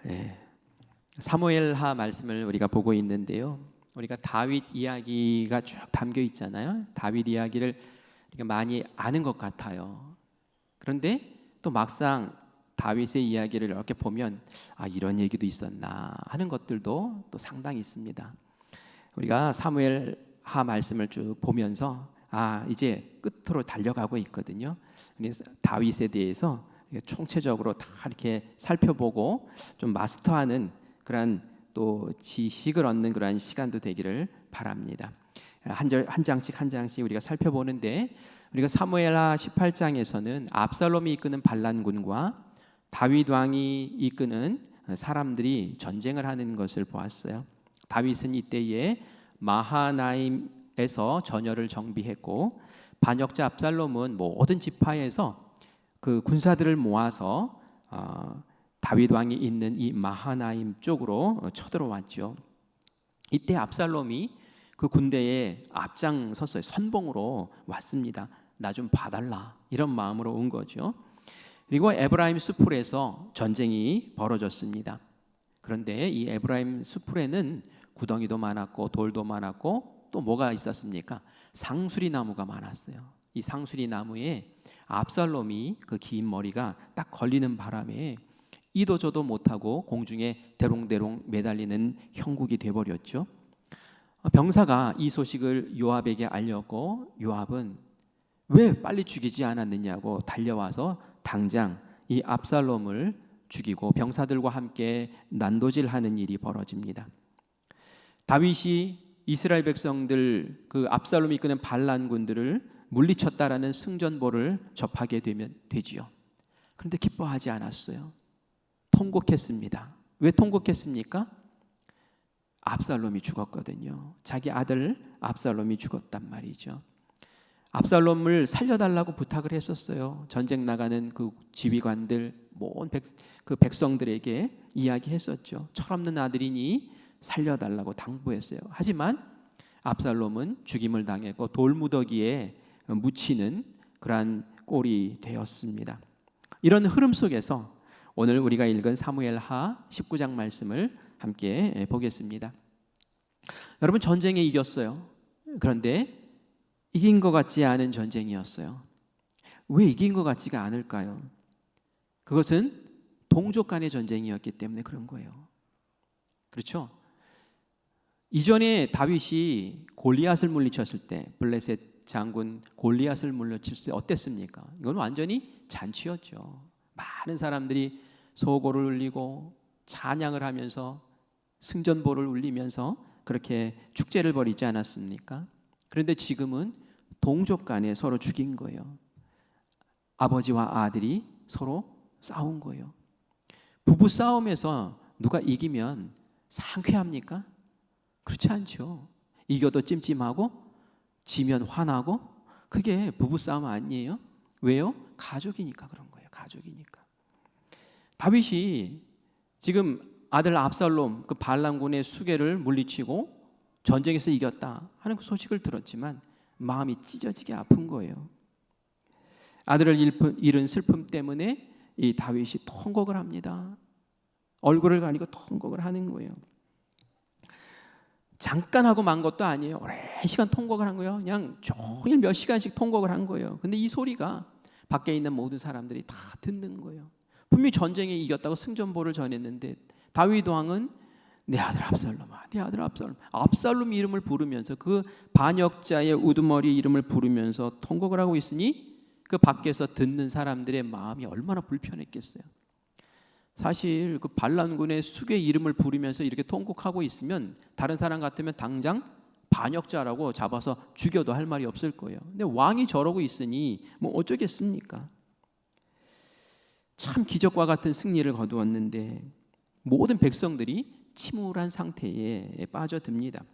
예, 사무엘하 말씀을 우리가 보고 있는데요. 우리가 다윗 이야기가 쭉 담겨 있잖아요. 다윗 이야기를 우리가 많이 아는 것 같아요. 그런데 또 막상 다윗의 이야기를 이렇게 보면 이런 얘기도 있었나 하는 것들도 또 상당히 있습니다. 우리가 사무엘하 말씀을 쭉 보면서 이제 끝으로 달려가고 있거든요. 다윗에 대해서 총체적으로 다 이렇게 살펴보고 좀 마스터하는 그런 또 지식을 얻는 그러한 시간도 되기를 바랍니다. 한 장씩 한 장씩 우리가 살펴보는데, 우리가 사무엘하 18장에서는 압살롬이 이끄는 반란군과 다윗 왕이 이끄는 사람들이 전쟁을 하는 것을 보았어요. 다윗은 이때에 마하나임에서 전열을 정비했고, 반역자 압살롬은 모든 지파에서 그 군사들을 모아서 다윗 왕이 있는 이 마하나임 쪽으로 쳐들어왔죠. 이때 압살롬이 그 군대에 앞장섰어요. 선봉으로 왔습니다. 나 좀 봐달라, 이런 마음으로 온 거죠. 그리고 에브라임 수풀에서 전쟁이 벌어졌습니다. 그런데 이 에브라임 수풀에는 구덩이도 많았고 돌도 많았고 또 뭐가 있었습니까? 상수리 나무가 많았어요. 이 상수리 나무에 압살롬이 그 긴 머리가 딱 걸리는 바람에 이도 저도 못하고 공중에 대롱대롱 매달리는 형국이 되어버렸죠. 병사가 이 소식을 요압에게 알렸고, 요압은 왜 빨리 죽이지 않았느냐고 달려와서 당장 이 압살롬을 죽이고 병사들과 함께 난도질하는 일이 벌어집니다. 다윗이 이스라엘 백성들, 그 압살롬이 이끄는 반란군들을 물리쳤다라는 승전보를 접하게 되지요. 그런데 기뻐하지 않았어요. 통곡했습니다. 왜 통곡했습니까? 압살롬이 죽었거든요. 자기 아들 압살롬이 죽었단 말이죠. 압살롬을 살려달라고 부탁을 했었어요. 전쟁 나가는 그 지휘관들, 그 백성들에게 이야기했었죠. 철없는 아들이니 살려달라고 당부했어요. 하지만 압살롬은 죽임을 당했고 돌무더기에 묻히는 그러한 꼴이 되었습니다. 이런 흐름 속에서 오늘 우리가 읽은 사무엘하 19장 말씀을 함께 보겠습니다. 여러분, 전쟁에 이겼어요. 그런데 이긴 것 같지 않은 전쟁이었어요. 왜 이긴 것 같지가 않을까요? 그것은 동족 간의 전쟁이었기 때문에 그런 거예요. 그렇죠? 이전에 다윗이 골리앗을 물리쳤을 때, 블레셋 장군 골리앗을 물리쳤을 때 어땠습니까? 이건 완전히 잔치였죠. 많은 사람들이 소고를 울리고 찬양을 하면서 승전보를 울리면서 그렇게 축제를 벌이지 않았습니까? 그런데 지금은 동족 간에 서로 죽인 거예요. 아버지와 아들이 서로 싸운 거예요. 부부 싸움에서 누가 이기면 상쾌합니까? 그렇지 않죠. 이겨도 찜찜하고 지면 화나고, 그게 부부 싸움 아니에요? 왜요? 가족이니까 그런 거예요. 가족이니까. 다윗이 지금 아들 압살롬, 그 반란군의 수계를 물리치고 전쟁에서 이겼다 하는 그 소식을 들었지만 마음이 찢어지게 아픈 거예요. 아들을 잃은 슬픔 때문에 이 다윗이 통곡을 합니다. 얼굴을 가리고 통곡을 하는 거예요. 잠깐 하고 만 것도 아니에요. 오랜 시간 통곡을 한 거예요. 그냥 종일 몇 시간씩 통곡을 한 거예요. 근데 이 소리가 밖에 있는 모든 사람들이 다 듣는 거예요. 분명히 전쟁에 이겼다고 승전보를 전했는데 다윗 왕은 내 아들 압살롬아, 내 아들 압살롬, 압살롬 이름을 부르면서, 그 반역자의 우두머리 이름을 부르면서 통곡을 하고 있으니 그 밖에서 듣는 사람들의 마음이 얼마나 불편했겠어요. 사실 그 반란군의 수괴 이름을 부르면서 이렇게 통곡하고 있으면 다른 사람 같으면 당장 반역자라고 잡아서 죽여도 할 말이 없을 거예요. 근데 왕이 저러고 있으니 뭐 어쩌겠습니까? 참 기적과 같은 승리를 거두었는데 모든 백성들이 침울한 상태에 빠져듭니다.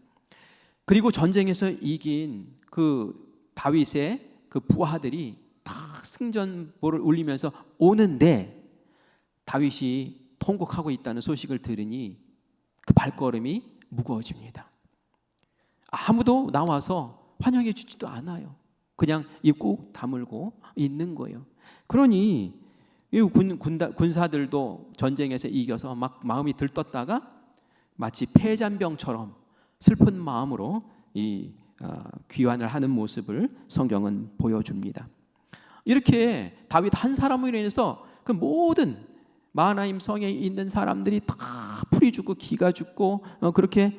그리고 전쟁에서 이긴 그 다윗의 그 부하들이 다 승전보를 울리면서 오는데 다윗이 통곡하고 있다는 소식을 들으니 그 발걸음이 무거워집니다. 아무도 나와서 환영해 주지도 않아요. 그냥 입 꾹 다물고 있는 거예요. 그러니 이 군사들도 전쟁에서 이겨서 막 마음이 들떴다가 마치 폐잔병처럼 슬픈 마음으로 귀환을 하는 모습을 성경은 보여줍니다. 이렇게 다윗 한 사람으로 인해서 그 모든 마하나임 성에 있는 사람들이 다 풀이 죽고 기가 죽고 그렇게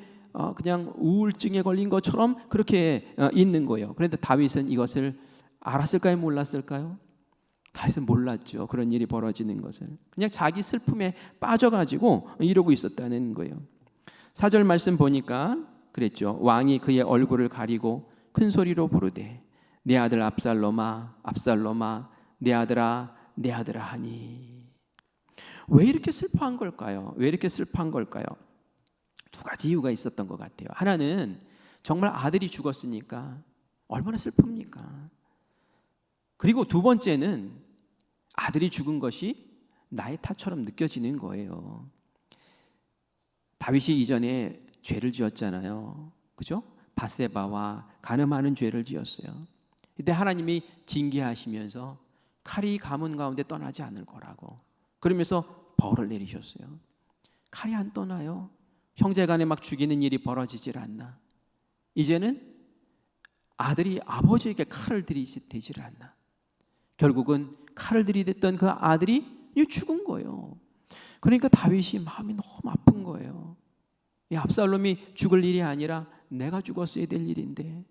그냥 우울증에 걸린 것처럼 그렇게 있는 거예요. 그런데 다윗은 이것을 알았을까요? 몰랐을까요? 다윗은 몰랐죠. 그런 일이 벌어지는 것을. 그냥 자기 슬픔에 빠져가지고 이러고 있었다는 거예요. 4절 말씀 보니까 그랬죠. 왕이 그의 얼굴을 가리고 큰 소리로 부르되 내 아들 압살롬아 압살롬아 내 아들아 내 아들아 하니. 왜 이렇게 슬퍼한 걸까요? 왜 이렇게 슬퍼한 걸까요? 두 가지 이유가 있었던 것 같아요. 하나는 정말 아들이 죽었으니까 얼마나 슬픕니까? 그리고 두 번째는 아들이 죽은 것이 나의 탓처럼 느껴지는 거예요. 다윗이 이전에 죄를 지었잖아요. 그죠? 밧세바와 간음하는 죄를 지었어요. 이때 하나님이 징계하시면서 칼이 가문 가운데 떠나지 않을 거라고 그러면서 벌을 내리셨어요. 칼이 안 떠나요. 형제간에 막 죽이는 일이 벌어지질 않나. 이제는 아들이 아버지에게 칼을 들이대질 않나. 결국은 칼을 들이댔던 그 아들이 죽은 거예요. 그러니까 다윗이 마음이 너무 아픈 거예요. 이 압살롬이 죽을 일이 아니라 내가 죽었어야 될 일인데.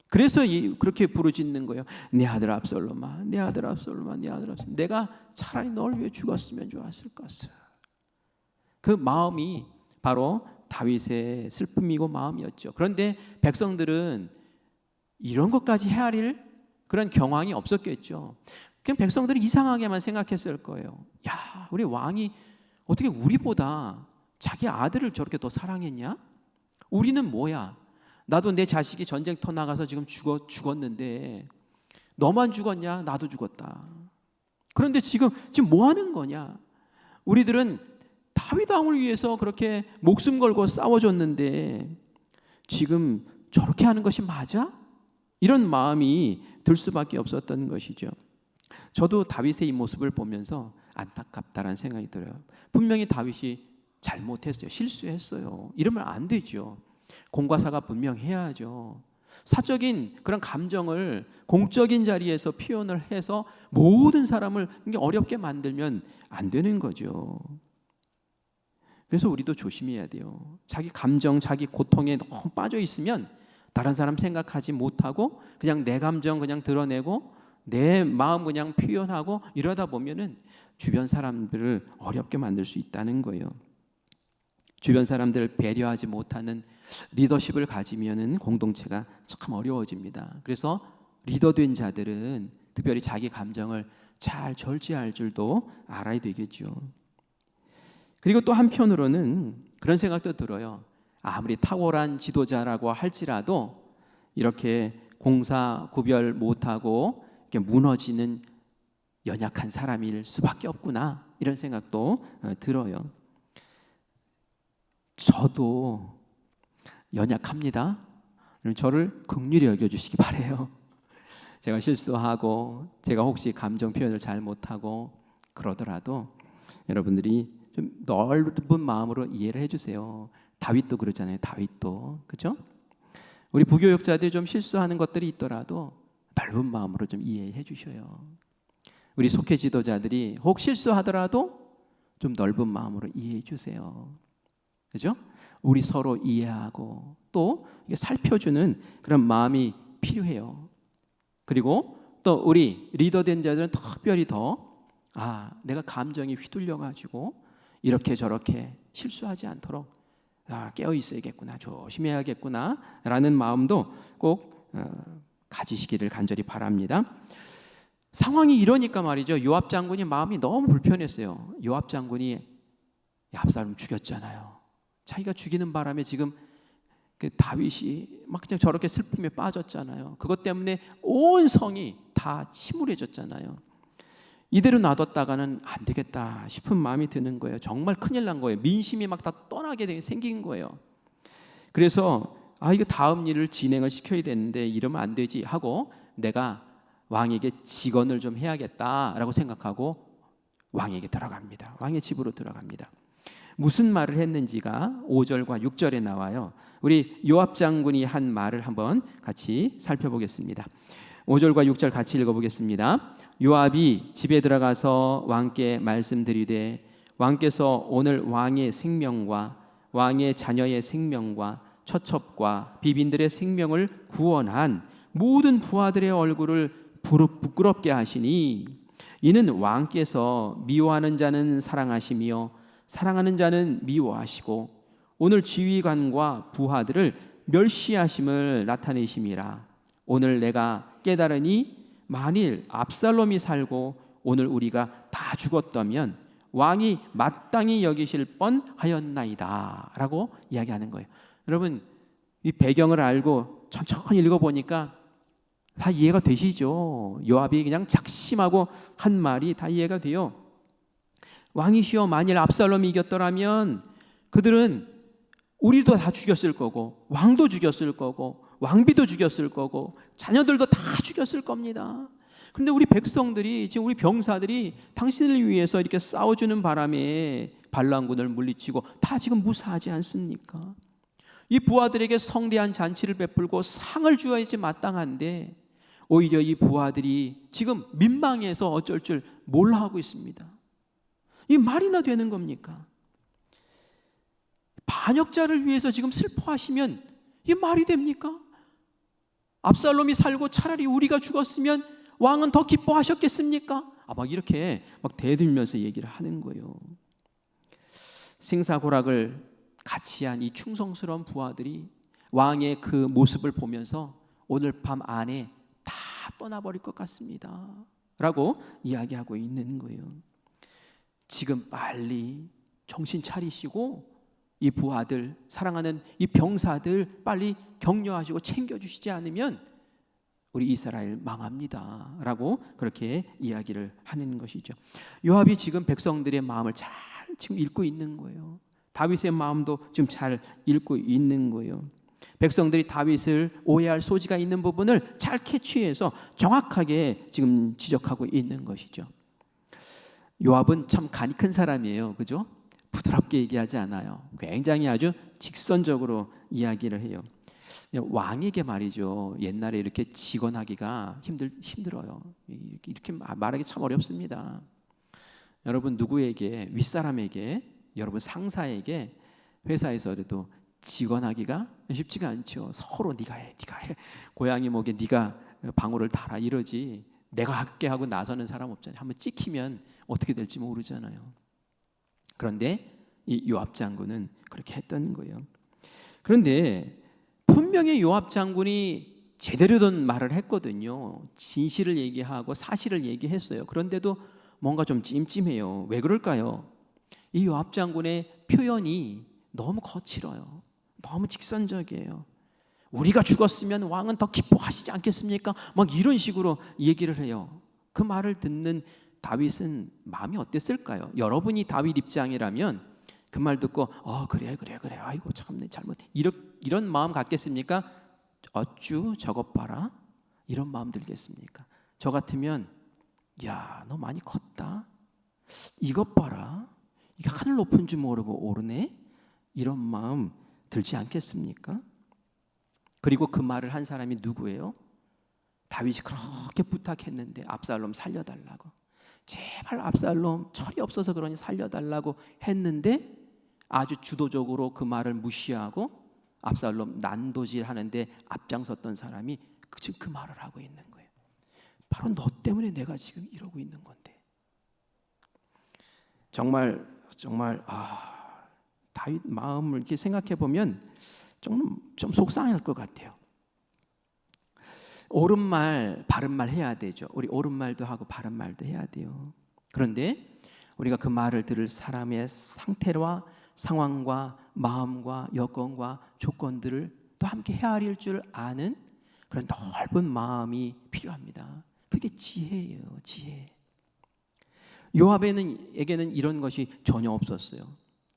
그래서 그렇게 부르짖는 거예요. 내 아들 압살롬아, 내 아들 압살롬아, 내 아들 압살롬아. 내가 차라리 널 위해 죽었으면 좋았을 것을. 그 마음이 바로 다윗의 슬픔이고 마음이었죠. 그런데 백성들은 이런 것까지 헤아릴 그런 경황이 없었겠죠. 그냥 백성들은 이상하게만 생각했을 거예요. 야, 우리 왕이 어떻게 우리보다 자기 아들을 저렇게 더 사랑했냐? 우리는 뭐야? 나도 내 자식이 전쟁터 나가서 지금 죽었는데 너만 죽었냐? 나도 죽었다. 그런데 지금 뭐 하는 거냐? 우리들은 다윗 왕을 위해서 그렇게 목숨 걸고 싸워줬는데 지금 저렇게 하는 것이 맞아? 이런 마음이 들 수밖에 없었던 것이죠. 저도 다윗의 이 모습을 보면서 안타깝다라는 생각이 들어요. 분명히 다윗이 잘못했어요. 실수했어요. 이러면 안 되죠. 공과사가 분명해야죠. 사적인 그런 감정을 공적인 자리에서 표현을 해서 모든 사람을 어렵게 만들면 안 되는 거죠. 그래서 우리도 조심해야 돼요. 자기 감정, 자기 고통에 너무 빠져 있으면 다른 사람 생각하지 못하고 그냥 내 감정 그냥 드러내고 내 마음 그냥 표현하고 이러다 보면은 주변 사람들을 어렵게 만들 수 있다는 거예요. 주변 사람들을 배려하지 못하는 리더십을 가지면은 공동체가 참 어려워집니다. 그래서 리더된 자들은 특별히 자기 감정을 잘 절제할 줄도 알아야 되겠죠. 그리고 또 한편으로는 그런 생각도 들어요. 아무리 탁월한 지도자라고 할지라도 이렇게 공사 구별 못하고 이렇게 무너지는 연약한 사람일 수밖에 없구나 이런 생각도 들어요. 저도 연약합니다. 저를 긍휼히 여겨주시기 바라요. 제가 실수하고 제가 혹시 감정 표현을 잘 못하고 그러더라도 여러분들이 좀 넓은 마음으로 이해를 해주세요. 다윗도 그러잖아요. 다윗도 그죠? 우리 부교육자들이 좀 실수하는 것들이 있더라도 넓은 마음으로 좀 이해해 주셔요. 우리 속회 지도자들이 혹 실수하더라도 좀 넓은 마음으로 이해해 주세요. 그죠? 우리 서로 이해하고 또 살펴주는 그런 마음이 필요해요. 그리고 또 우리 리더된 자들은 특별히 내가 감정이 휘둘려가지고 이렇게 저렇게 실수하지 않도록 깨어 있어야겠구나, 조심해야겠구나 라는 마음도 꼭 가지시기를 간절히 바랍니다. 상황이 이러니까 말이죠. 요압 장군이 마음이 너무 불편했어요. 요압 장군이 압살롬 죽였잖아요. 자기가 죽이는 바람에 지금 그 다윗이 막 그냥 저렇게 슬픔에 빠졌잖아요. 그것 때문에 온 성이 다 침울해졌잖아요. 이대로 놔뒀다가는 안 되겠다 싶은 마음이 드는 거예요. 정말 큰일 난 거예요. 민심이 막 다 떠나게 생긴 거예요. 그래서 이거 다음 일을 진행을 시켜야 되는데 이러면 안 되지 하고 내가 왕에게 직언을 좀 해야겠다라고 생각하고 왕에게 들어갑니다. 왕의 집으로 들어갑니다. 무슨 말을 했는지가 5절과 6절에 나와요. 우리 요압 장군이 한 말을 한번 같이 살펴보겠습니다. 5절과 6절 같이 읽어보겠습니다. 요압이 집에 들어가서 왕께 말씀드리되 왕께서 오늘 왕의 생명과 왕의 자녀의 생명과 처첩과 비빈들의 생명을 구원한 모든 부하들의 얼굴을 부끄럽게 하시니 이는 왕께서 미워하는 자는 사랑하시며 사랑하는 자는 미워하시고 오늘 지휘관과 부하들을 멸시하심을 나타내심이라. 오늘 내가 깨달으니 만일 압살롬이 살고 오늘 우리가 다 죽었다면 왕이 마땅히 여기실 뻔하였나이다 라고 이야기하는 거예요. 여러분, 이 배경을 알고 천천히 읽어보니까 다 이해가 되시죠? 요압이 그냥 작심하고 한 말이 다 이해가 돼요. 왕이시여, 만일 압살롬이 이겼더라면 그들은 우리도 다 죽였을 거고 왕도 죽였을 거고 왕비도 죽였을 거고 자녀들도 다 죽였을 겁니다. 그런데 우리 백성들이, 지금 우리 병사들이 당신을 위해서 이렇게 싸워주는 바람에 반란군을 물리치고 다 지금 무사하지 않습니까? 이 부하들에게 성대한 잔치를 베풀고 상을 주어야지 마땅한데 오히려 이 부하들이 지금 민망해서 어쩔 줄 몰라 하고 있습니다. 이 말이나 되는 겁니까? 반역자를 위해서 지금 슬퍼하시면 이게 말이 됩니까? 압살롬이 살고 차라리 우리가 죽었으면 왕은 더 기뻐하셨겠습니까? 막 이렇게 막 대들면서 얘기를 하는 거예요. 생사고락을 같이 한 이 충성스러운 부하들이 왕의 그 모습을 보면서 오늘 밤 안에 다 떠나버릴 것 같습니다 라고 이야기하고 있는 거예요. 지금 빨리 정신 차리시고 이 부하들, 사랑하는 이 병사들 빨리 격려하시고 챙겨주시지 않으면 우리 이스라엘 망합니다 라고 그렇게 이야기를 하는 것이죠. 요압이 지금 백성들의 마음을 잘 지금 읽고 있는 거예요. 다윗의 마음도 지금 잘 읽고 있는 거예요. 백성들이 다윗을 오해할 소지가 있는 부분을 잘 캐치해서 정확하게 지금 지적하고 있는 것이죠. 요압은 참 간이 큰 사람이에요. 그죠? 부드럽게 얘기하지 않아요. 굉장히 아주 직선적으로 이야기를 해요. 왕에게 말이죠. 옛날에 이렇게 직언하기가 힘들어요. 이렇게 말하기 참 어렵습니다. 여러분, 누구에게, 윗사람에게, 여러분 상사에게 회사에서도 직언하기가 쉽지가 않죠. 서로 네가 해. 고양이 목에 네가 방울을 달아 이러지 내가 할게 하고 나서는 사람 없잖아요. 한번 찍히면 어떻게 될지 모르잖아요. 그런데 이 요압 장군은 그렇게 했던 거예요. 그런데 분명히 요압 장군이 제대로 된 말을 했거든요. 진실을 얘기하고 사실을 얘기했어요. 그런데도 뭔가 좀 찜찜해요. 왜 그럴까요? 이 요압 장군의 표현이 너무 거칠어요. 너무 직선적이에요. 우리가 죽었으면 왕은 더 기뻐하시지 않겠습니까? 막 이런 식으로 얘기를 해요. 그 말을 듣는 다윗은 마음이 어땠을까요? 여러분이 다윗 입장이라면 그 말 듣고 그래 아이고 참내 잘못해 이런 마음 갖겠습니까? 어쭈 저것 봐라 이런 마음 들겠습니까? 저 같으면 야, 너 많이 컸다. 이것 봐라. 이게 하늘 높은 줄 모르고 오르네. 이런 마음 들지 않겠습니까? 그리고 그 말을 한 사람이 누구예요? 다윗이 그렇게 부탁했는데 압살롬 살려달라고. 제발 압살롬 철이 없어서 그러니 살려달라고 했는데 아주 주도적으로 그 말을 무시하고 압살롬 난도질 하는데 앞장섰던 사람이 지금 그 말을 하고 있는 거예요. 바로 너 때문에 내가 지금 이러고 있는 건데. 정말 다윗 마음을 이렇게 생각해 보면 좀 속상할 것 같아요. 옳은 말, 바른 말 해야 되죠. 우리 옳은 말도 하고 바른 말도 해야 돼요. 그런데 우리가 그 말을 들을 사람의 상태와 상황과 마음과 여건과 조건들을 또 함께 헤아릴 줄 아는 그런 넓은 마음이 필요합니다. 그게 지혜예요, 지혜. 요압에게는 이런 것이 전혀 없었어요.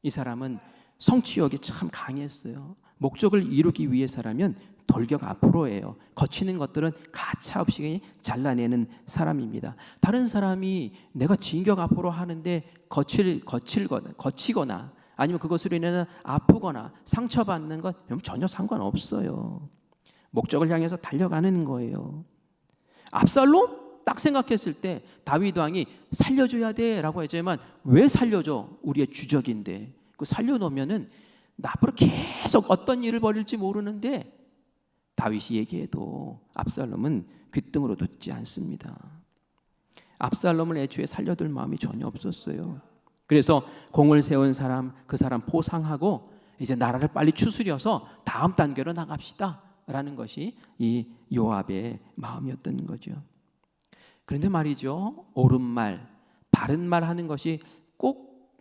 이 사람은 성취욕이 참 강했어요. 목적을 이루기 위해서라면 돌격 앞으로예요. 거치는 것들은 가차없이 잘라내는 사람입니다. 다른 사람이 내가 진격 앞으로 하는데 거치거나 아니면 그것으로 인해 아프거나 상처받는 것 전혀 상관없어요. 목적을 향해서 달려가는 거예요. 압살롬 딱 생각했을 때 다윗 왕이 살려줘야 돼라고 했지만 왜 살려줘? 우리의 주적인데. 그 살려놓으면은 앞으로 계속 어떤 일을 벌일지 모르는데 다윗이 얘기해도 압살롬은 귓등으로 듣지 않습니다. 압살롬을 애초에 살려둘 마음이 전혀 없었어요. 그래서 공을 세운 사람, 그 사람 포상하고 이제 나라를 빨리 추스려서 다음 단계로 나갑시다 라는 것이 이 요압의 마음이었던 거죠. 그런데 말이죠, 옳은 말, 바른 말 하는 것이 꼭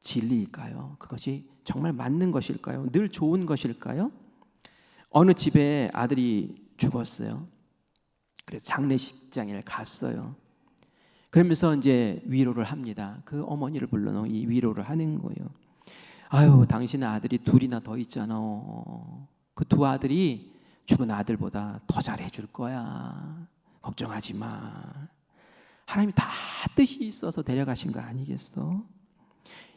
진리일까요? 그것이 정말 맞는 것일까요? 늘 좋은 것일까요? 어느 집에 아들이 죽었어요. 그래서 장례식장에 갔어요. 그러면서 이제 위로를 합니다. 그 어머니를 불러놓은 이 위로를 하는 거예요. 아유, 당신의 아들이 둘이나 더 있잖아. 그 두 아들이 죽은 아들보다 더 잘해줄 거야. 걱정하지 마. 하나님이 다 뜻이 있어서 데려가신 거 아니겠어?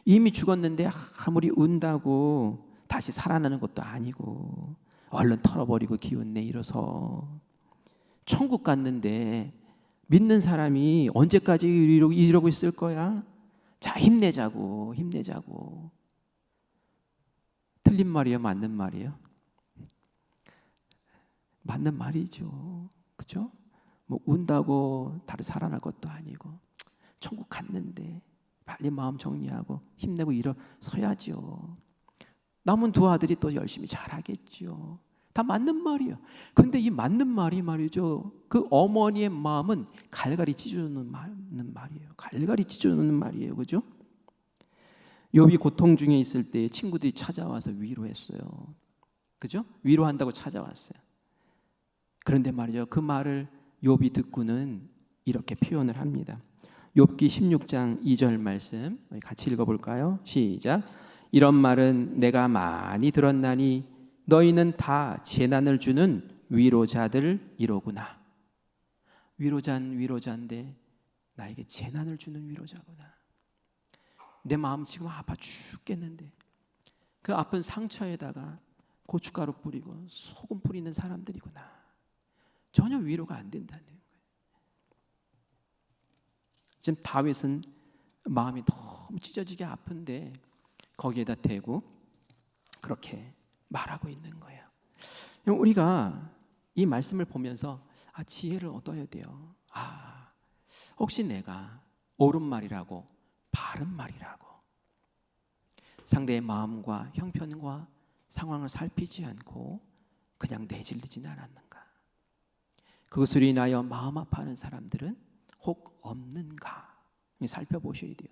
이미 죽었는데 아무리 운다고 다시 살아나는 것도 아니고 얼른 털어버리고 기운내 일어서 천국 갔는데 믿는 사람이 언제까지 이러고 있을 거야? 자, 힘내자고. 틀린 말이에요? 맞는 말이에요? 맞는 말이죠. 그죠? 뭐 운다고 다시 살아날 것도 아니고 천국 갔는데 빨리 마음 정리하고 힘내고 일어서야죠. 남은 두 아들이 또 열심히 잘하겠죠. 다 맞는 말이에요. 그런데 이 맞는 말이 말이죠, 그 어머니의 마음은 갈갈이 찢어놓는 말이에요. 갈갈이 찢어놓는 말이에요. 그죠? 욥이 고통 중에 있을 때 친구들이 찾아와서 위로했어요. 그죠? 위로한다고 찾아왔어요. 그런데 말이죠, 그 말을 욥이 듣고는 이렇게 표현을 합니다. 욥기 16장 2절 말씀 같이 읽어볼까요? 시작. 이런 말은 내가 많이 들었나니 너희는 다 재난을 주는 위로자들 이로구나. 위로자인데 나에게 재난을 주는 위로자구나. 내 마음 지금 아파 죽겠는데 그 아픈 상처에다가 고춧가루 뿌리고 소금 뿌리는 사람들이구나. 전혀 위로가 안 된다는 거예요. 지금 다윗은 마음이 너무 찢어지게 아픈데 거기에다 대고 그렇게 말하고 있는 거예요. 우리가 이 말씀을 보면서 지혜를 얻어야 돼요. 혹시 내가 옳은 말이라고 바른 말이라고 상대의 마음과 형편과 상황을 살피지 않고 그냥 내질리지는 않았는가? 그것으로 인하여 마음 아파하는 사람들은 혹 없는가? 살펴보셔야 돼요.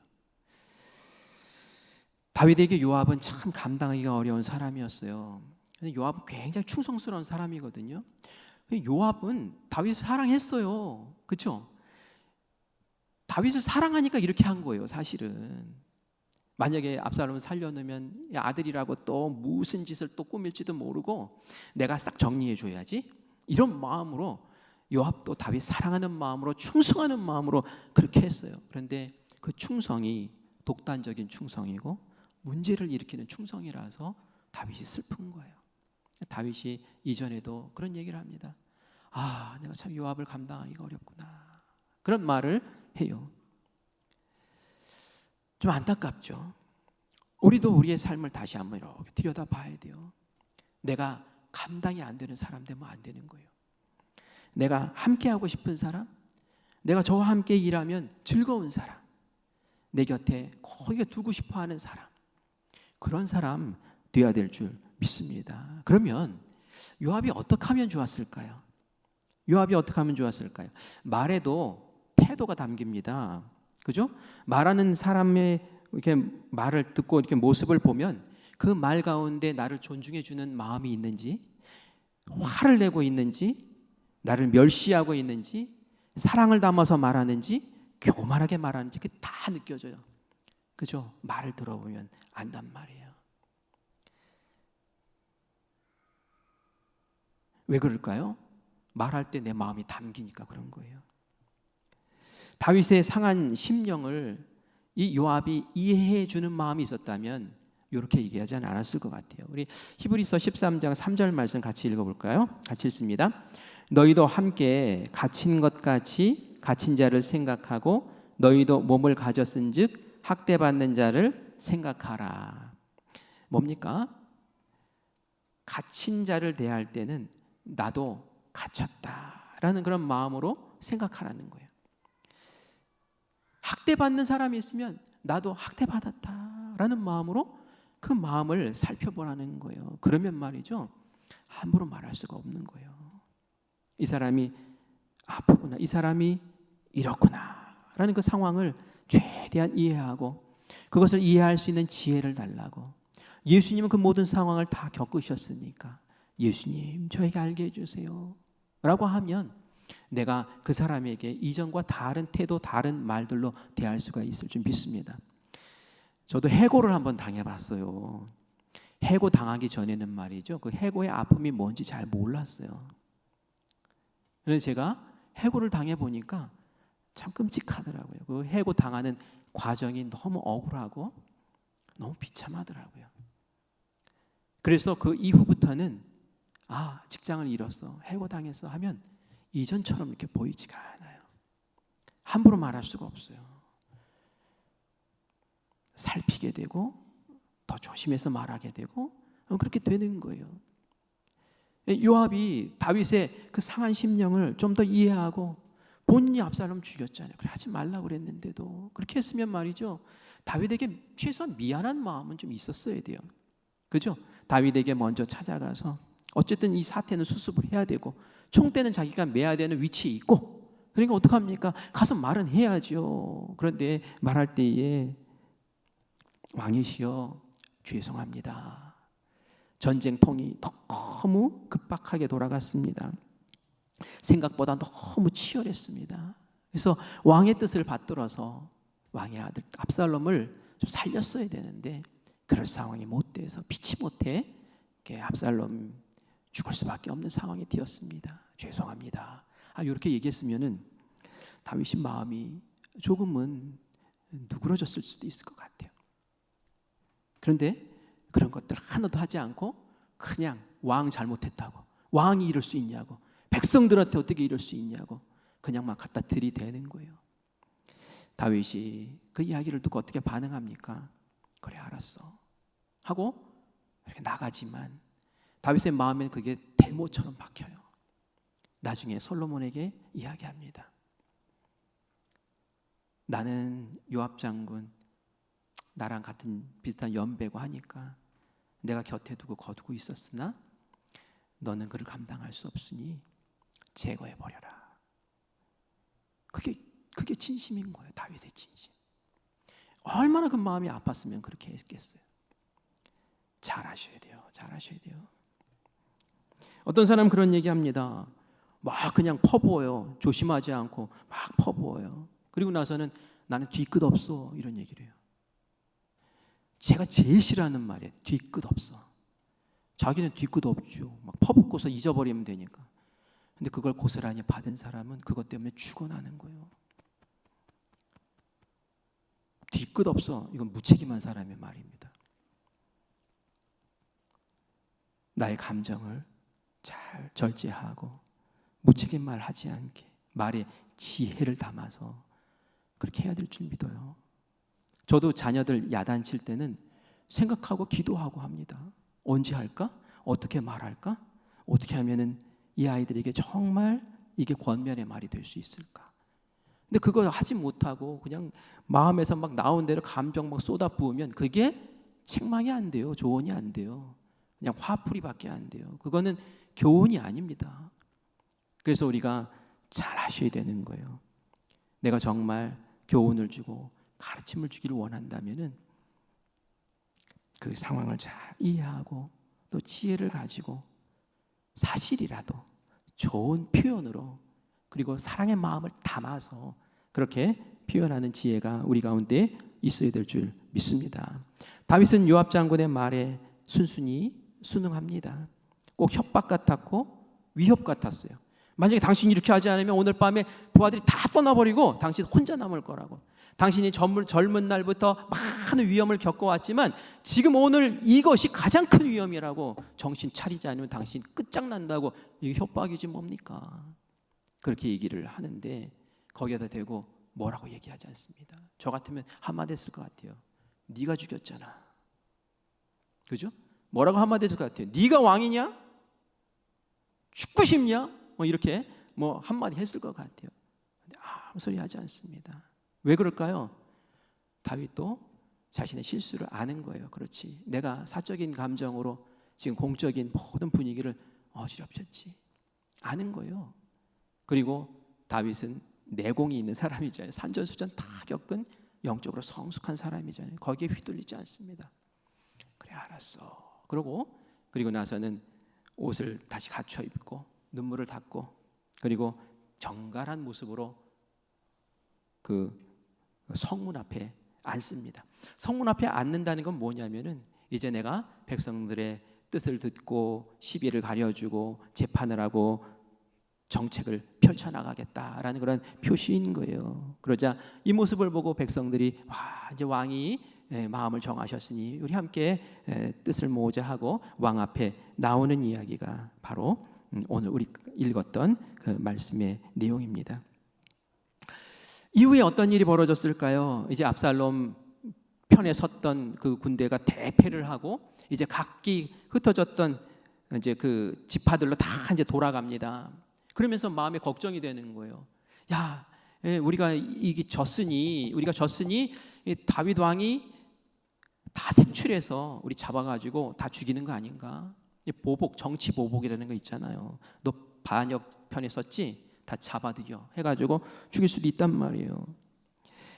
다윗에게 요압은 참 감당하기가 어려운 사람이었어요. 요압은 굉장히 충성스러운 사람이거든요. 요압은 다윗을 사랑했어요. 그렇죠? 다윗을 사랑하니까 이렇게 한 거예요. 사실은 만약에 압살롬을 살려놓으면 아들이라고 또 무슨 짓을 또 꾸밀지도 모르고 내가 싹 정리해 줘야지, 이런 마음으로 요압도 다윗 사랑하는 마음으로 충성하는 마음으로 그렇게 했어요. 그런데 그 충성이 독단적인 충성이고 문제를 일으키는 충성이라서 다윗이 슬픈 거예요. 다윗이 이전에도 그런 얘기를 합니다. 내가 참 요압을 감당하기가 어렵구나, 그런 말을 해요. 좀 안타깝죠. 우리도 우리의 삶을 다시 한번 이렇게 들여다봐야 돼요. 내가 감당이 안 되는 사람 되면 안 되는 거예요. 내가 함께 하고 싶은 사람, 내가 저와 함께 일하면 즐거운 사람, 내 곁에 거기에 두고 싶어 하는 사람, 그런 사람 되어야 될 줄 믿습니다. 그러면 요압이 어떻게 하면 좋았을까요? 말에도 태도가 담깁니다. 그죠? 말하는 사람의 이렇게 말을 듣고 이렇게 모습을 보면 그 말 가운데 나를 존중해 주는 마음이 있는지, 화를 내고 있는지, 나를 멸시하고 있는지, 사랑을 담아서 말하는지, 교만하게 말하는지 그게 다 느껴져요. 그죠? 말을 들어보면 안단 말이에요. 왜 그럴까요? 말할 때 내 마음이 담기니까 그런 거예요. 다윗의 상한 심령을 이 요압이 이해해 주는 마음이 있었다면 이렇게 얘기하지 않았을 것 같아요. 우리 히브리서 13장 3절 말씀 같이 읽어볼까요? 같이 읽습니다. 너희도 함께 갇힌 것 같이 갇힌 자를 생각하고 너희도 몸을 가졌은즉 학대받는 자를 생각하라. 뭡니까? 갇힌 자를 대할 때는 나도 갇혔다라는 그런 마음으로 생각하라는 거예요. 학대받는 사람이 있으면 나도 학대받았다라는 마음으로 그 마음을 살펴보라는 거예요. 그러면 말이죠, 함부로 말할 수가 없는 거예요. 이 사람이 아프구나, 이 사람이 이렇구나 라는 그 상황을 최대한 이해하고 그것을 이해할 수 있는 지혜를 달라고. 예수님은 그 모든 상황을 다 겪으셨으니까 예수님 저에게 알게 해주세요 라고 하면 내가 그 사람에게 이전과 다른 태도, 다른 말들로 대할 수가 있을 줄 믿습니다. 저도 해고를 한번 당해봤어요. 해고 당하기 전에는 말이죠, 그 해고의 아픔이 뭔지 잘 몰랐어요. 그래서 제가 해고를 당해보니까 참 끔찍하더라고요. 그 해고 당하는 과정이 너무 억울하고 너무 비참하더라고요. 그래서 그 이후부터는 직장을 잃었어, 해고당했어 하면 이전처럼 이렇게 보이지가 않아요. 함부로 말할 수가 없어요. 살피게 되고 더 조심해서 말하게 되고 그렇게 되는 거예요. 요압이 다윗의 그 상한 심령을 좀 더 이해하고 본인이 압살롬 죽였잖아요. 그래 하지 말라고 그랬는데도 그렇게 했으면 말이죠, 다윗에게 최소한 미안한 마음은 좀 있었어야 돼요. 그죠? 다윗에게 먼저 찾아가서 어쨌든 이 사태는 수습을 해야 되고 총대는 자기가 매야 되는 위치에 있고 그러니까 어떡합니까? 가서 말은 해야죠. 그런데 말할 때에 왕이시여 죄송합니다. 전쟁통이 너무 급박하게 돌아갔습니다. 생각보다 너무 치열했습니다. 그래서 왕의 뜻을 받들어서 왕의 아들 압살롬을 좀 살렸어야 되는데 그럴 상황이 못 돼서 피치 못해 압살롬 죽을 수밖에 없는 상황이 되었습니다. 죄송합니다. 이렇게 얘기했으면은 다윗의 마음이 조금은 누그러졌을 수도 있을 것 같아요. 그런데 그런 것들 하나도 하지 않고 그냥 왕 잘못했다고, 왕이 이럴 수 있냐고, 백성들한테 어떻게 이럴 수 있냐고 그냥 막 갖다 들이대는 거예요. 다윗이 그 이야기를 듣고 어떻게 반응합니까? 그래 알았어 하고 이렇게 나가지만 다윗의 마음엔 그게 대모처럼 박혀요. 나중에 솔로몬에게 이야기합니다. 나는 요압 장군 나랑 같은 비슷한 연배고 하니까 내가 곁에 두고 거두고 있었으나 너는 그를 감당할 수 없으니 제거해버려라. 그게 진심인 거예요. 다윗의 진심. 얼마나 그 마음이 아팠으면 그렇게 했겠어요. 잘하셔야 돼요. 잘하셔야 돼요. 어떤 사람은 그런 얘기합니다. 막 그냥 퍼부어요. 조심하지 않고 막 퍼부어요. 그리고 나서는 나는 뒤끝 없어 이런 얘기를 해요. 제가 제일 싫어하는 말이에요. 뒤끝 없어. 자기는 뒤끝 없죠. 막 퍼붓고서 잊어버리면 되니까. 근데 그걸 고스란히 받은 사람은 그것 때문에 죽어나는 거예요. 뒤끝 없어. 이건 무책임한 사람의 말입니다. 나의 감정을 잘 절제하고 무책임 말 하지 않게 말에 지혜를 담아서 그렇게 해야 될 줄 믿어요. 저도 자녀들 야단칠 때는 생각하고 기도하고 합니다. 언제 할까? 어떻게 말할까? 어떻게 하면은 이 아이들에게 정말 이게 권면의 말이 될 수 있을까? 근데 그거 하지 못하고 그냥 마음에서 막 나온 대로 감정 막 쏟아 부으면 그게 책망이 안 돼요. 조언이 안 돼요. 그냥 화풀이밖에 안 돼요. 그거는 교훈이 아닙니다. 그래서 우리가 잘 하셔야 되는 거예요. 내가 정말 교훈을 주고 가르침을 주기를 원한다면은 그 상황을 잘 이해하고 또 지혜를 가지고 사실이라도 좋은 표현으로 그리고 사랑의 마음을 담아서 그렇게 표현하는 지혜가 우리 가운데 있어야 될 줄 믿습니다. 다윗은 요압 장군의 말에 순순히 순응합니다. 꼭 협박 같았고 위협 같았어요. 만약에 당신이 이렇게 하지 않으면 오늘 밤에 부하들이 다 떠나버리고 당신 혼자 남을 거라고. 당신이 젊은 날부터 많은 위험을 겪어왔지만 지금 오늘 이것이 가장 큰 위험이라고 정신 차리지 않으면 당신 끝장난다고. 이게 협박이지 뭡니까? 그렇게 얘기를 하는데 거기에다 대고 뭐라고 얘기하지 않습니다. 저 같으면 한마디 했을 것 같아요. 네가 죽였잖아. 그죠? 뭐라고 한마디 했을 것 같아요. 네가 왕이냐? 죽고 싶냐? 뭐 이렇게 뭐 한마디 했을 것 같아요. 근데 아무 소리 하지 않습니다. 왜 그럴까요? 다윗도 자신의 실수를 아는 거예요. 그렇지, 내가 사적인 감정으로 지금 공적인 모든 분위기를 어지럽혔지. 아는 거예요. 그리고 다윗은 내공이 있는 사람이잖아요. 산전수전 다 겪은 영적으로 성숙한 사람이잖아요. 거기에 휘둘리지 않습니다. 그래, 알았어. 그리고 나서는 옷을 다시 갖춰 입고 눈물을 닦고 그리고 정갈한 모습으로 그 성문 앞에 앉습니다. 성문 앞에 앉는다는 건 뭐냐면은 이제 내가 백성들의 뜻을 듣고 시비를 가려주고 재판을 하고 정책을 펼쳐나가겠다라는 그런 표시인 거예요. 그러자 이 모습을 보고 백성들이 이제 왕이 마음을 정하셨으니 우리 함께 뜻을 모으자 하고 왕 앞에 나오는 이야기가 바로 오늘 우리 읽었던 그 말씀의 내용입니다. 이후에 어떤 일이 벌어졌을까요? 이제 압살롬 편에 섰던 그 군대가 대패를 하고 이제 각기 흩어졌던 이제 그 지파들로 다 이제 돌아갑니다. 그러면서 마음에 걱정이 되는 거예요. 야, 우리가 졌으니 다윗 왕이 다 색출해서 우리 잡아가지고 다 죽이는 거 아닌가? 보복, 정치 보복이라는 거 있잖아요. 너 반역 편에 섰지? 다 잡아들여 해가지고 죽일 수도 있단 말이에요.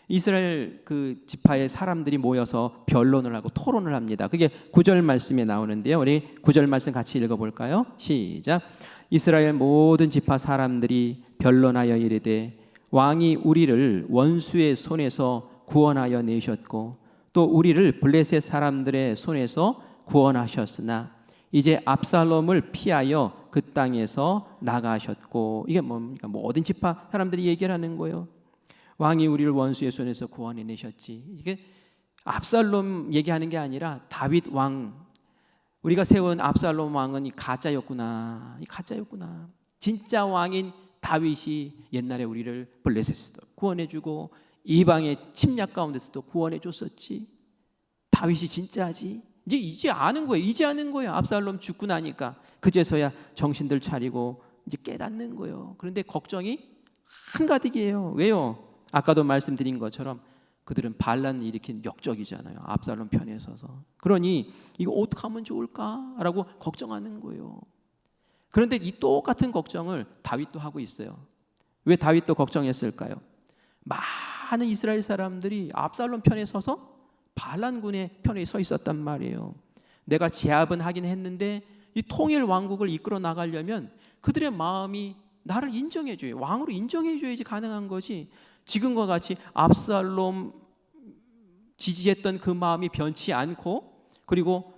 이스라엘 그 지파의 사람들이 모여서 변론을 하고 토론을 합니다. 그게 9절 말씀에 나오는데요. 우리 9절 말씀 같이 읽어볼까요? 시작. 이스라엘 모든 지파 사람들이 변론하여 이르되 왕이 우리를 원수의 손에서 구원하여 내셨고 또 우리를 블레셋 사람들의 손에서 구원하셨으나 이제 압살롬을 피하여 그 땅에서 나가셨고. 이게 뭡니까? 모든 지파 사람들이 얘기를 하는 거예요. 왕이 우리를 원수의 손에서 구원해 내셨지. 이게 압살롬 얘기하는 게 아니라 다윗 왕, 우리가 세운 압살롬 왕은 이 가짜였구나. 진짜 왕인 다윗이 옛날에 우리를 블레셋에서도 구원해주고 이방의 침략 가운데서도 구원해줬었지. 다윗이 진짜지. 이제 아는 거예요. 압살롬 죽고 나니까 그제서야 정신들 차리고 이제 깨닫는 거예요. 그런데 걱정이 한가득이에요. 왜요? 아까도 말씀드린 것처럼 그들은 반란을 일으킨 역적이잖아요. 압살롬 편에 서서. 그러니 이거 어떻게 하면 좋을까라고 걱정하는 거예요. 그런데 이 똑같은 걱정을 다윗도 하고 있어요. 왜 다윗도 걱정했을까요? 많은 이스라엘 사람들이 압살롬 편에 서서 반란군의 편에 서 있었단 말이에요. 내가 제압은 하긴 했는데 이 통일 왕국을 이끌어 나가려면 그들의 마음이 나를 인정해줘요. 왕으로 인정해줘야지 가능한 거지. 지금과 같이 압살롬 지지했던 그 마음이 변치 않고 그리고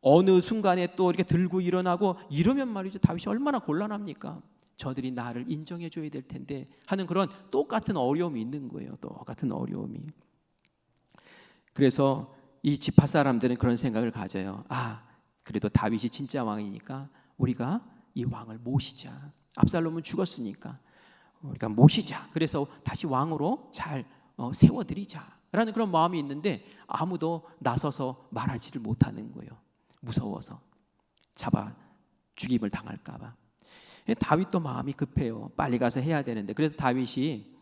어느 순간에 또 이렇게 들고 일어나고 이러면 말이죠. 다윗이 얼마나 곤란합니까? 저들이 나를 인정해줘야 될 텐데 하는 그런 똑같은 어려움이 있는 거예요. 똑같은 어려움이. 그래서 이 지파 사람들은 그런 생각을 가져요. 그래도 다윗이 진짜 왕이니까 우리가 이 왕을 모시자. 압살롬은 죽었으니까 우리가 모시자. 그래서 다시 왕으로 잘 세워드리자라는 그런 마음이 있는데 아무도 나서서 말하지를 못하는 거예요. 무서워서 잡아 죽임을 당할까 봐. 다윗도 마음이 급해요. 빨리 가서 해야 되는데. 그래서 다윗이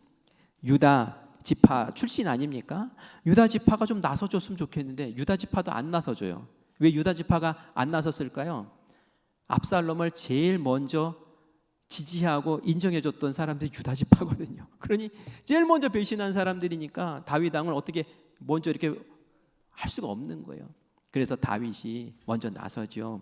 유다 지파 출신 아닙니까? 유다 지파가 좀 나서줬으면 좋겠는데 유다 지파도 안 나서줘요. 왜 유다 지파가 안 나섰을까요? 압살롬을 제일 먼저 지지하고 인정해줬던 사람들이 유다 지파거든요. 그러니 제일 먼저 배신한 사람들이니까 다윗 왕을 어떻게 먼저 이렇게 할 수가 없는 거예요. 그래서 다윗이 먼저 나서죠.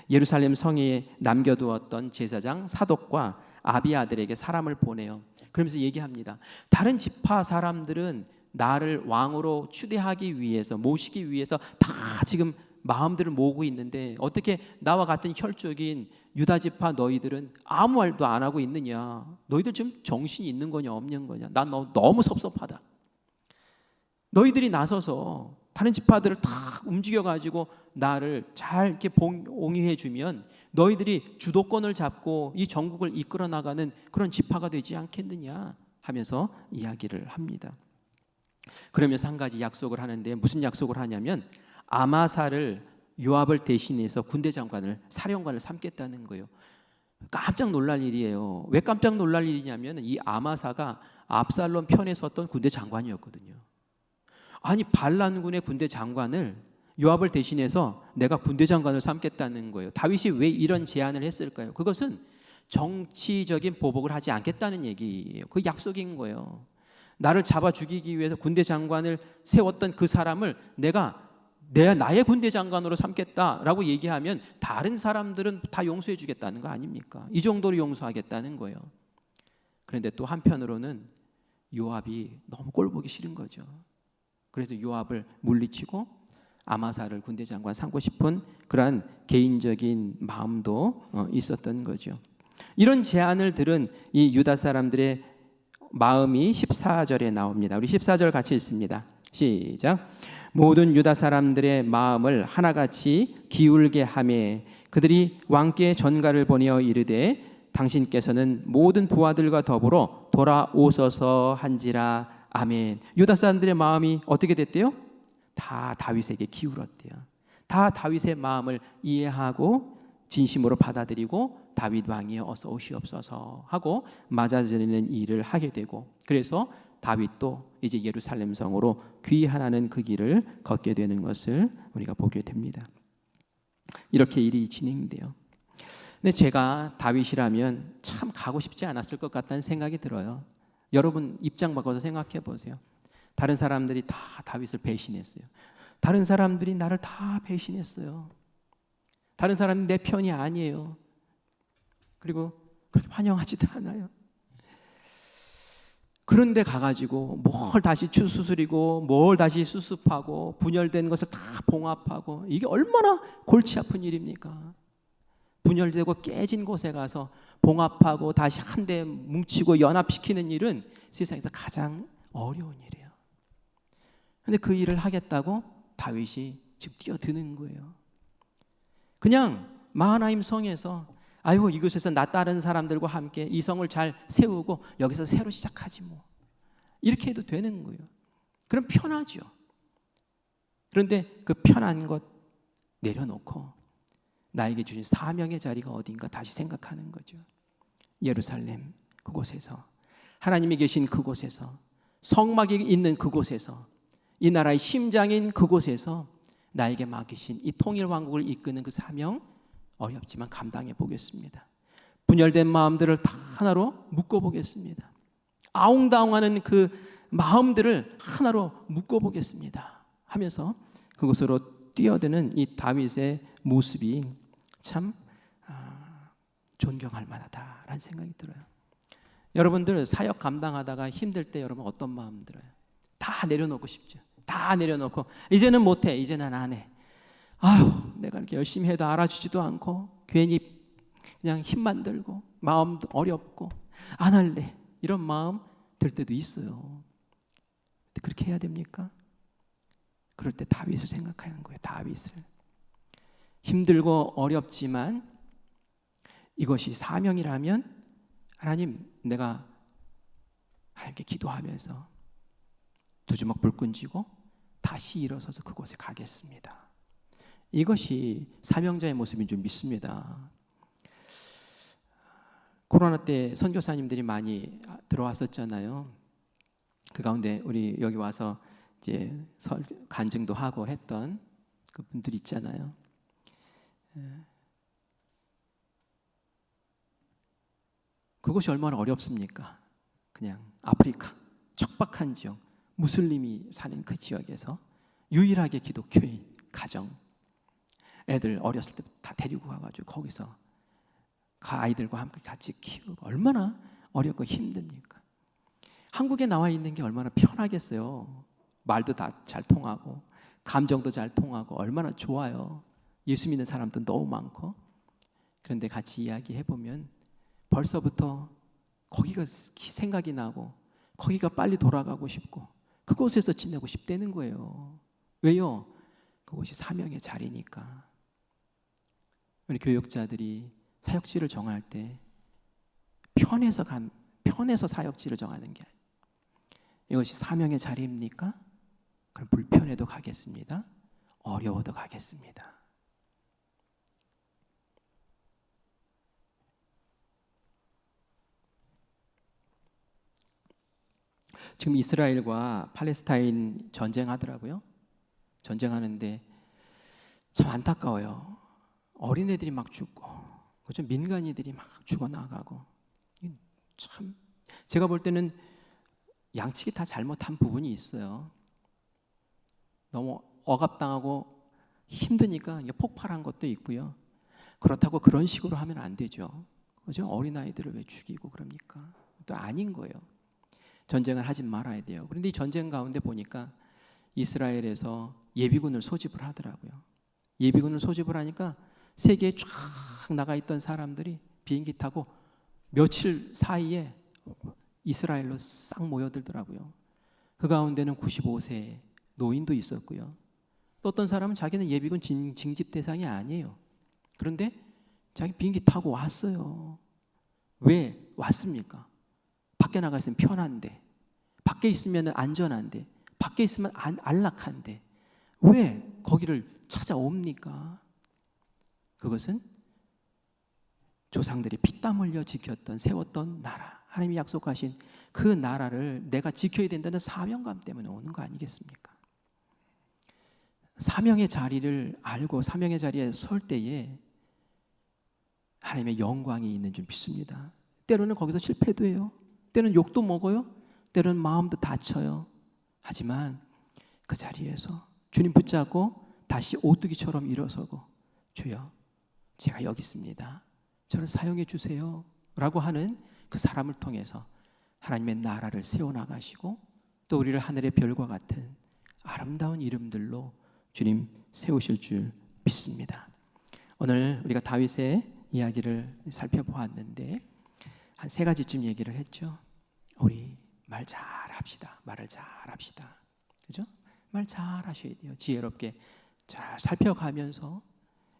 예루살렘 성에 남겨두었던 제사장 사독과 아비아들에게 사람을 보내요. 그러면서 얘기합니다. 다른 지파 사람들은 나를 왕으로 추대하기 위해서 모시기 위해서 다 지금 마음들을 모으고 있는데 어떻게 나와 같은 혈족인 유다 지파 너희들은 아무 말도 안 하고 있느냐? 너희들 지금 정신이 있는 거냐 없는 거냐? 난 너무 섭섭하다. 너희들이 나서서 다른 지파들을 다 움직여가지고 나를 잘 이렇게 옹이해 주면 너희들이 주도권을 잡고 이 전국을 이끌어 나가는 그런 지파가 되지 않겠느냐 하면서 이야기를 합니다. 그러면서 한 가지 약속을 하는데 무슨 약속을 하냐면 아마사를 요압을 대신해서 군대 장관을 사령관을 삼겠다는 거예요. 깜짝 놀랄 일이에요. 왜 깜짝 놀랄 일이냐면 이 아마사가 압살롬 편에 섰던 군대 장관이었거든요. 아니 반란군의 군대 장관을 요압을 대신해서 내가 군대 장관을 삼겠다는 거예요. 다윗이 왜 이런 제안을 했을까요? 그것은 정치적인 보복을 하지 않겠다는 얘기예요. 그 약속인 거예요. 나를 잡아 죽이기 위해서 군대 장관을 세웠던 그 사람을 나의 군대 장관으로 삼겠다라고 얘기하면 다른 사람들은 다 용서해 주겠다는 거 아닙니까? 이 정도로 용서하겠다는 거예요. 그런데 또 한편으로는 요압이 너무 꼴보기 싫은 거죠. 그래서 요압을 물리치고 아마사를 군대 장관 삼고 싶은 그러한 개인적인 마음도 있었던 거죠. 이런 제안을 들은 이 유다 사람들의 마음이 14절에 나옵니다. 우리 14절 같이 읽습니다. 시작. 모든 유다 사람들의 마음을 하나같이 기울게 하매 그들이 왕께 전가를 보내어 이르되 당신께서는 모든 부하들과 더불어 돌아오소서 한지라. 아멘. 유다 사람들의 마음이 어떻게 됐대요? 다 다윗에게 기울었대요. 다 다윗의 마음을 이해하고 진심으로 받아들이고 다윗 왕이여 어서 오시옵소서 하고 맞아지는 일을 하게 되고, 그래서 다윗도 이제 예루살렘 성으로 귀환하는 그 길을 걷게 되는 것을 우리가 보게 됩니다. 이렇게 일이 진행돼요. 근데 제가 다윗이라면 참 가고 싶지 않았을 것 같다는 생각이 들어요. 여러분 입장 바꿔서 생각해 보세요. 다른 사람들이 다 다윗을 배신했어요. 다른 사람들이 나를 다 배신했어요. 다른 사람이 내 편이 아니에요. 그리고 그렇게 환영하지도 않아요. 그런데 가가지고 뭘 다시 추수술이고 뭘 다시 수습하고 분열된 것을 다 봉합하고, 이게 얼마나 골치 아픈 일입니까? 분열되고 깨진 곳에 가서 봉합하고 다시 한데 뭉치고 연합시키는 일은 세상에서 가장 어려운 일이에요. 그런데 그 일을 하겠다고 다윗이 지금 뛰어드는 거예요. 그냥 마하나임 성에서 아이고 이곳에서 나 따르는 사람들과 함께 이 성을 잘 세우고 여기서 새로 시작하지 뭐, 이렇게 해도 되는 거예요. 그럼 편하죠. 그런데 그 편한 것 내려놓고 나에게 주신 사명의 자리가 어딘가 다시 생각하는 거죠. 예루살렘 그곳에서, 하나님이 계신 그곳에서, 성막이 있는 그곳에서, 이 나라의 심장인 그곳에서 나에게 맡기신 이 통일왕국을 이끄는 그 사명, 어렵지만 감당해 보겠습니다. 분열된 마음들을 다 하나로 묶어보겠습니다. 아웅다웅하는 그 마음들을 하나로 묶어보겠습니다 하면서 그곳으로 뛰어드는 이 다윗의 모습이 참 존경할 만하다라는 생각이 들어요. 여러분들 사역 감당하다가 힘들 때 여러분 어떤 마음 들어요? 다 내려놓고 싶죠. 다 내려놓고 이제는 못해, 이제는 안 해. 아휴, 내가 이렇게 열심히 해도 알아주지도 않고 괜히 그냥 힘만 들고 마음도 어렵고 안 할래, 이런 마음 들 때도 있어요. 근데 그렇게 해야 됩니까? 그럴 때 다윗을 생각하는 거예요. 다윗을. 힘들고 어렵지만 이것이 사명이라면 하나님, 내가 하나님께 기도하면서 두 주먹 불끈 쥐고 다시 일어서서 그곳에 가겠습니다. 이것이 사명자의 모습인 줄 믿습니다. 코로나 때 선교사님들이 많이 들어왔었잖아요. 그 가운데 우리 여기 와서 이제 간증도 하고 했던 그 분들 있잖아요. 그것이 얼마나 어렵습니까? 그냥 아프리카 척박한 지역, 무슬림이 사는 그 지역에서 유일하게 기독교인 가정, 애들 어렸을 때 다 데리고 가가지고 거기서 그 아이들과 함께 같이 키우고 얼마나 어렵고 힘듭니까? 한국에 나와 있는 게 얼마나 편하겠어요. 말도 다 잘 통하고 감정도 잘 통하고 얼마나 좋아요. 예수 믿는 사람도 너무 많고. 그런데 같이 이야기해 보면 벌써부터 거기가 생각이 나고 거기가 빨리 돌아가고 싶고 그곳에서 지내고 싶다는 거예요. 왜요? 그곳이 사명의 자리니까. 우리 교역자들이 사역지를 정할 때 편해서 사역지를 정하는 게 아니에요. 이것이 사명의 자리입니까? 그럼 불편해도 가겠습니다. 어려워도 가겠습니다. 지금 이스라엘과 팔레스타인 전쟁하더라고요. 전쟁하는데 참 안타까워요. 어린애들이 막 죽고, 그죠? 민간인들이 막 죽어나가고. 참 제가 볼 때는 양측이 다 잘못한 부분이 있어요. 너무 억압당하고 힘드니까 폭발한 것도 있고요. 그렇다고 그런 식으로 하면 안 되죠. 그죠? 어린아이들을 왜 죽이고 그럽니까? 또 아닌 거예요. 전쟁을 하지 말아야 돼요. 그런데 이 전쟁 가운데 보니까 이스라엘에서 예비군을 소집을 하더라고요. 예비군을 소집을 하니까 세계에 쫙 나가 있던 사람들이 비행기 타고 며칠 사이에 이스라엘로 싹 모여들더라고요. 그 가운데는 95세 노인도 있었고요. 또 어떤 사람은 자기는 예비군 징집 대상이 아니에요. 그런데 자기 비행기 타고 왔어요. 왜 왔습니까? 밖에 나가 있으면 편한데, 밖에 있으면 안전한데, 밖에 있으면 안락한데 왜 거기를 찾아옵니까? 그것은 조상들이 피땀 흘려 지켰던, 세웠던 나라, 하나님이 약속하신 그 나라를 내가 지켜야 된다는 사명감 때문에 오는 거 아니겠습니까? 사명의 자리를 알고 사명의 자리에 설 때에 하나님의 영광이 있는 줄 믿습니다. 때로는 거기서 실패도 해요. 때로는 욕도 먹어요. 때로는 마음도 다쳐요. 하지만 그 자리에서 주님 붙잡고 다시 오뚜기처럼 일어서고, 주여 제가 여기 있습니다, 저를 사용해 주세요 라고 하는 그 사람을 통해서 하나님의 나라를 세워나가시고 또 우리를 하늘의 별과 같은 아름다운 이름들로 주님 세우실 줄 믿습니다. 오늘 우리가 다윗의 이야기를 살펴보았는데 한 세 가지쯤 얘기를 했죠. 우리 말 잘합시다. 말을 잘합시다. 그죠? 말 잘하셔야 돼요. 지혜롭게 잘 살펴가면서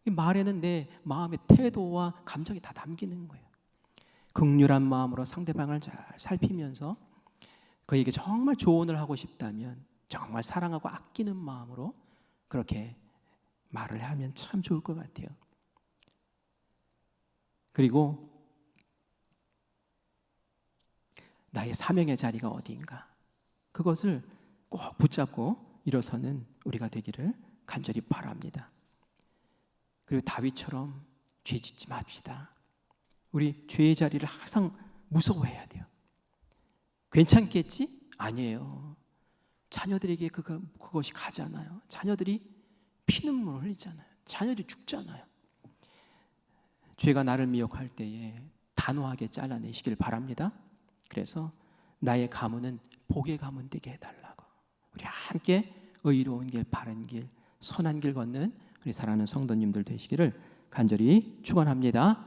말에는 내 마음의 태도와 감정이 다 담기는 거예요. 긍휼한 마음으로 상대방을 잘 살피면서 그에게 정말 조언을 하고 싶다면 정말 사랑하고 아끼는 마음으로 그렇게 말을 하면 참 좋을 것 같아요. 그리고 나의 사명의 자리가 어디인가, 그것을 꼭 붙잡고 일어서는 우리가 되기를 간절히 바랍니다. 그리고 다윗처럼 죄 짓지 맙시다. 우리 죄의 자리를 항상 무서워해야 돼요. 괜찮겠지? 아니에요. 자녀들에게 그것이 가잖아요. 자녀들이 피눈물을 흘리잖아요. 자녀들이 죽잖아요. 죄가 나를 미혹할 때에 단호하게 잘라내시길 바랍니다. 그래서 나의 가문은 복의 가문 되게 해달라고, 우리 함께 의로운 길, 바른 길, 선한 길 걷는 우리 사랑하는 성도님들 되시기를 간절히 축원합니다.